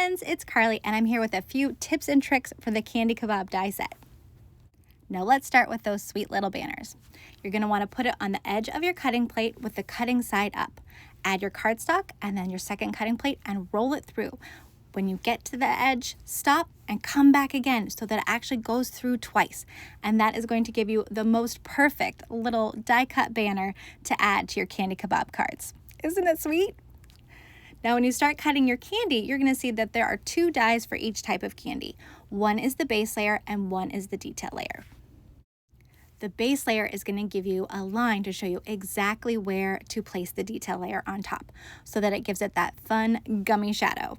friends, it's Carly and I'm here with a few tips and tricks for the Candy Kebob Die Set. Now let's start with those sweet little banners. You're going to want to put it on the edge of your cutting plate with the cutting side up. Add your cardstock and then your second cutting plate and roll it through. When you get to the edge, stop and come back again so that it actually goes through twice. And that is going to give you the most perfect little die cut banner to add to your Candy Kebab cards. Isn't it sweet? Now when you start cutting your candy, you're going to see that there are two dies for each type of candy. One is the base layer and one is the detail layer. The base layer is going to give you a line to show you exactly where to place the detail layer on top so that it gives it that fun gummy shadow.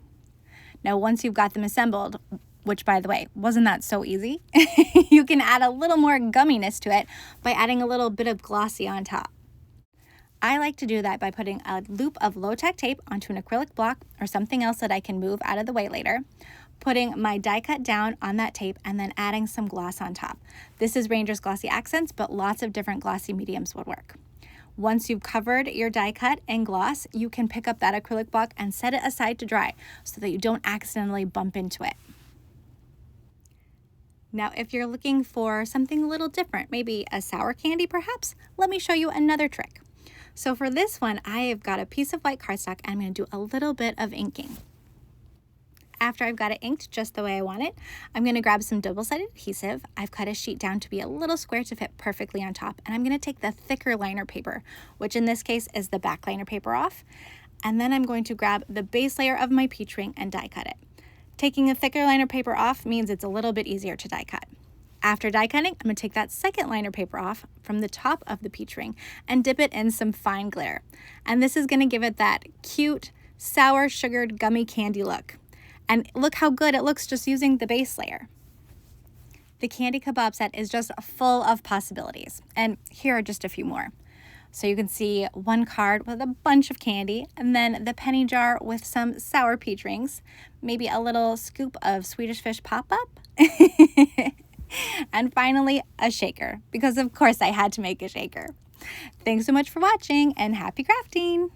Now once you've got them assembled, which by the way, wasn't that so easy? You can add a little more gumminess to it by adding a little bit of glossy on top. I like to do that by putting a loop of low-tack tape onto an acrylic block or something else that I can move out of the way later, putting my die cut down on that tape, and then adding some gloss on top. This is Ranger's Glossy Accents, but lots of different glossy mediums would work. Once you've covered your die cut in gloss, you can pick up that acrylic block and set it aside to dry so that you don't accidentally bump into it. Now, if you're looking for something a little different, maybe a sour candy perhaps, let me show you another trick. So for this one, I have got a piece of white cardstock and I'm going to do a little bit of inking. After I've got it inked just the way I want it, I'm going to grab some double-sided adhesive. I've cut a sheet down to be a little square to fit perfectly on top, and I'm going to take the thicker liner paper, which in this case is the back liner paper off, and then I'm going to grab the base layer of my peach ring and die cut it. Taking the thicker liner paper off means it's a little bit easier to die cut. After die cutting, I'm going to take that second liner paper off from the top of the peach ring and dip it in some fine glitter. And this is going to give it that cute, sour, sugared, gummy candy look. And look how good it looks just using the base layer. The Candy Kebab set is just full of possibilities. And here are just a few more. So you can see one card with a bunch of candy, and then the penny jar with some sour peach rings, maybe a little scoop of Swedish fish pop-up. And finally, a shaker, because of course I had to make a shaker. Thanks so much for watching and happy crafting!